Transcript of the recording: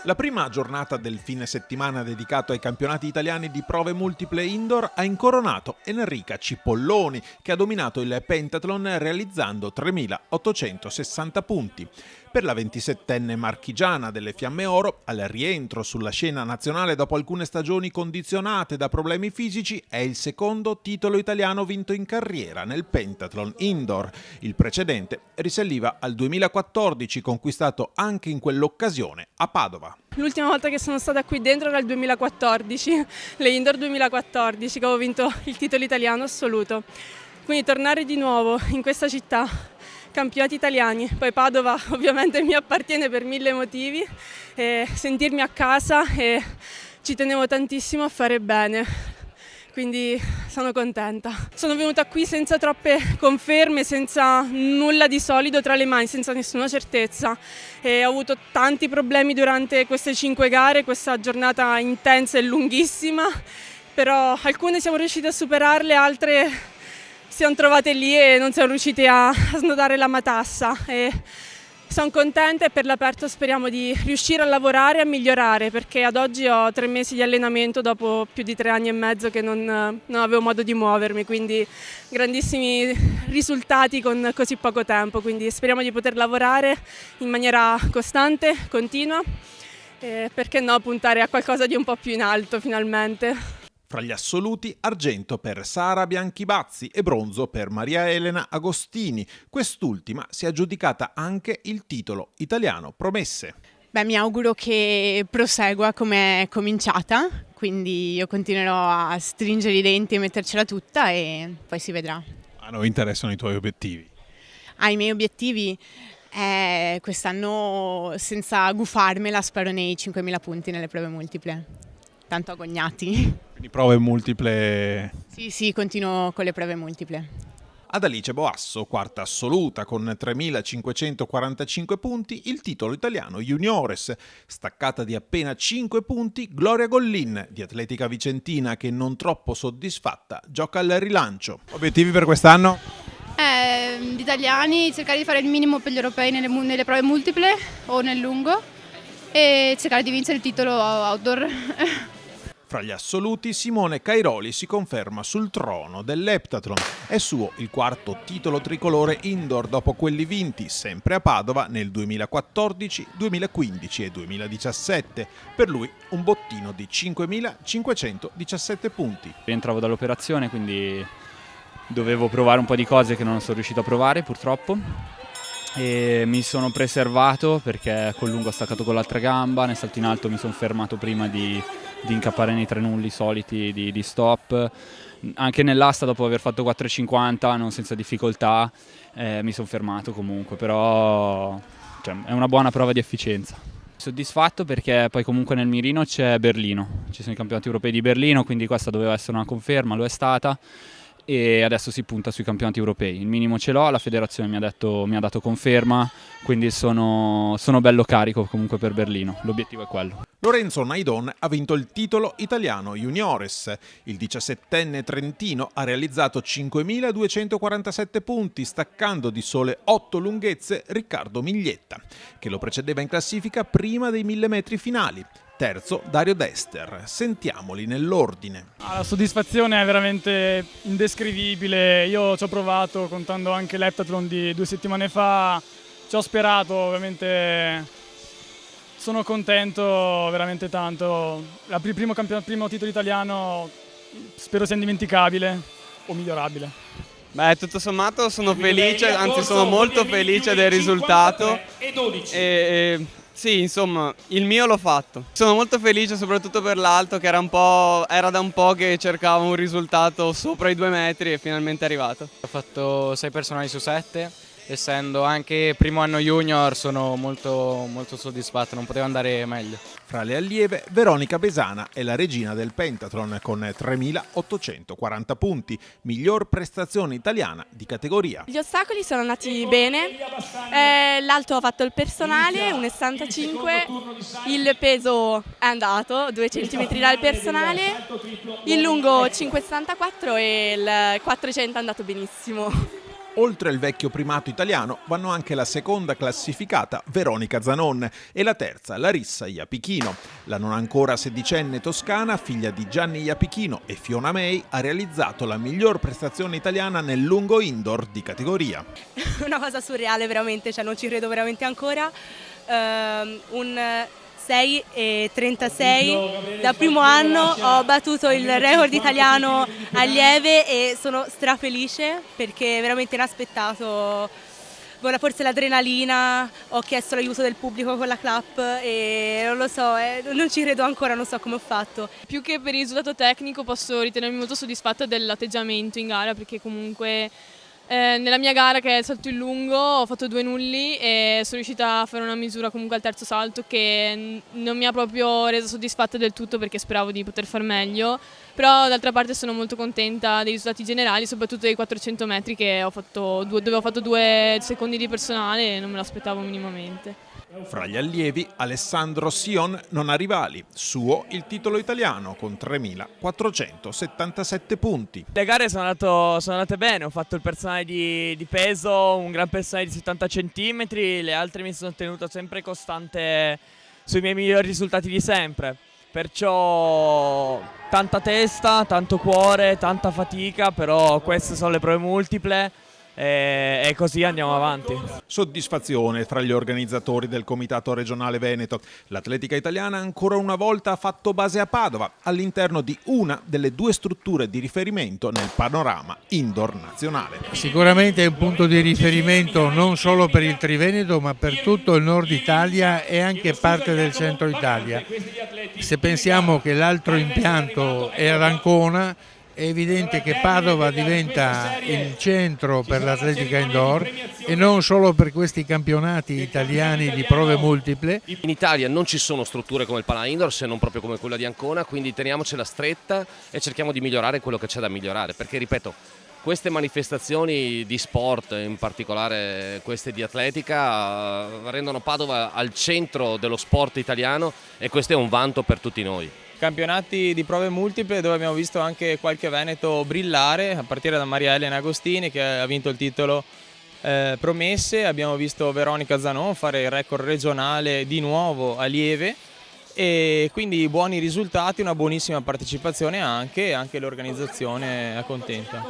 La prima giornata del fine settimana dedicato ai campionati italiani di prove multiple indoor ha incoronato Enrica Cipolloni, che ha dominato il pentathlon realizzando 3.860 punti. Per la 27enne marchigiana delle Fiamme Oro, al rientro sulla scena nazionale dopo alcune stagioni condizionate da problemi fisici, è il secondo titolo italiano vinto in carriera nel pentathlon indoor. Il precedente risaliva al 2014, conquistato anche in quell'occasione a Padova. L'ultima volta che sono stata qui dentro era il 2014, le indoor 2014, che avevo vinto il titolo italiano assoluto. Quindi tornare di nuovo in questa città, campionati italiani, poi Padova ovviamente mi appartiene per 1000 motivi, e sentirmi a casa e ci tenevo tantissimo a fare bene. Quindi sono contenta. Sono venuta qui senza troppe conferme, senza nulla di solido tra le mani, senza nessuna certezza. E ho avuto tanti problemi durante queste 5 gare, questa giornata intensa e lunghissima, però alcune siamo riusciti a superarle, altre si sono trovate lì e non siamo riusciti a snodare la matassa. Sono contenta e per l'aperto speriamo di riuscire a lavorare e a migliorare, perché ad oggi ho 3 mesi di allenamento dopo più di 3 anni e mezzo che non avevo modo di muovermi, quindi grandissimi risultati con così poco tempo, quindi speriamo di poter lavorare in maniera costante, continua e perché no puntare a qualcosa di un po' più in alto finalmente. Fra gli assoluti, argento per Sara Bianchibazzi e bronzo per Maria Elena Agostini. Quest'ultima si è aggiudicata anche il titolo italiano Promesse. Mi auguro che prosegua come è cominciata, quindi io continuerò a stringere i denti e mettercela tutta e poi si vedrà. A noi interessano i tuoi obiettivi. I miei obiettivi quest'anno, senza gufarmela, spero nei 5.000 punti nelle prove multiple. Tanto agognati. Quindi prove multiple? Sì, continuo con le prove multiple. Ad Alice Boasso, quarta assoluta con 3.545 punti, il titolo italiano juniores. Staccata di appena 5 punti, Gloria Gollin, di Atletica Vicentina, che non troppo soddisfatta gioca al rilancio. Obiettivi per quest'anno? Gli italiani, cercare di fare il minimo per gli europei nelle prove multiple o nel lungo e cercare di vincere il titolo outdoor. Fra gli assoluti, Simone Cairoli si conferma sul trono dell'eptathlon. È suo il quarto titolo tricolore indoor dopo quelli vinti sempre a Padova nel 2014, 2015 e 2017. Per lui un bottino di 5.517 punti. Rientravo dall'operazione, quindi dovevo provare un po' di cose che non sono riuscito a provare purtroppo. E mi sono preservato perché col lungo ho staccato con l'altra gamba, nel salto in alto mi sono fermato prima di incappare nei 3 nulli soliti di stop. Anche nell'asta, dopo aver fatto 4,50 non senza difficoltà, mi sono fermato comunque, però è una buona prova di efficienza. Soddisfatto perché poi comunque nel mirino c'è Berlino, ci sono i campionati europei di Berlino, quindi questa doveva essere una conferma, lo è stata. E adesso si punta sui campionati europei. Il minimo ce l'ho, la federazione mi ha dato conferma, quindi sono bello carico comunque per Berlino, l'obiettivo è quello. Lorenzo Naidon ha vinto il titolo italiano juniores. Il 17enne trentino ha realizzato 5.247 punti, staccando di sole 8 lunghezze Riccardo Miglietta, che lo precedeva in classifica prima dei 1000 metri finali. Terzo, Dario Dester. Sentiamoli nell'ordine. La soddisfazione è veramente indescrivibile. Io ci ho provato contando anche l'heptathlon di 2 settimane fa. Ci ho sperato, ovviamente sono contento veramente tanto. Il primo titolo italiano spero sia indimenticabile o migliorabile. Tutto sommato sono felice, anzi sono molto felice del risultato. Sì, insomma, il mio l'ho fatto. Sono molto felice soprattutto per l'alto, che era da un po' che cercavo un risultato sopra i 2 metri e finalmente è arrivato. Ho fatto 6 personali su 7, essendo anche primo anno junior sono molto soddisfatto, non poteva andare meglio. Fra le allieve, Veronica Besana è la regina del pentathlon con 3.840 punti, miglior prestazione italiana di categoria. Gli ostacoli sono andati bene, l'alto ho fatto il personale, 1,65, il peso è andato, 2 cm dal personale, il lungo 5,74 e il 400 è andato benissimo. Oltre al vecchio primato italiano vanno anche la seconda classificata Veronica Zanon e la terza Larissa Iapichino. La non ancora sedicenne toscana, figlia di Gianni Iapichino e Fiona May, ha realizzato la miglior prestazione italiana nel lungo indoor di categoria. Una cosa surreale veramente, cioè non ci credo veramente ancora. Un 6,36 dal primo anno ho battuto il record italiano allieve e sono strafelice perché è veramente inaspettato. Forse l'adrenalina, ho chiesto l'aiuto del pubblico con la clap e non lo so, non ci credo ancora, non so come ho fatto. Più che per il risultato tecnico posso ritenermi molto soddisfatta dell'atteggiamento in gara, perché comunque nella mia gara, che è il salto in lungo, ho fatto 2 nulli e sono riuscita a fare una misura comunque al terzo salto che non mi ha proprio reso soddisfatta del tutto, perché speravo di poter far meglio, però d'altra parte sono molto contenta dei risultati generali, soprattutto dei 400 metri dove ho fatto 2 secondi di personale e non me lo aspettavo minimamente. Fra gli allievi Alessandro Sion non ha rivali, suo il titolo italiano con 3.477 punti. Le gare sono andate bene, ho fatto il personale di peso, un gran personale di 70 cm, le altre mi sono tenuto sempre costante sui miei migliori risultati di sempre, perciò tanta testa, tanto cuore, tanta fatica, però queste sono le prove multiple. E così andiamo avanti. Soddisfazione tra gli organizzatori del Comitato Regionale Veneto. L'atletica italiana ancora una volta ha fatto base a Padova, all'interno di una delle 2 strutture di riferimento nel panorama indoor nazionale. Sicuramente è un punto di riferimento non solo per il Triveneto, ma per tutto il nord Italia e anche parte del centro Italia. Se pensiamo che l'altro impianto è ad Ancona, è evidente che Padova diventa il centro per l'atletica indoor e non solo per questi campionati italiani di prove multiple. In Italia non ci sono strutture come il Pala Indoor, se non proprio come quella di Ancona, quindi teniamocela stretta e cerchiamo di migliorare quello che c'è da migliorare, perché ripeto, queste manifestazioni di sport, in particolare queste di atletica, rendono Padova al centro dello sport italiano e questo è un vanto per tutti noi. Campionati di prove multiple dove abbiamo visto anche qualche veneto brillare, a partire da Maria Elena Agostini che ha vinto il titolo Promesse, abbiamo visto Veronica Zanon fare il record regionale di nuovo allieve e quindi buoni risultati, una buonissima partecipazione anche l'organizzazione è contenta.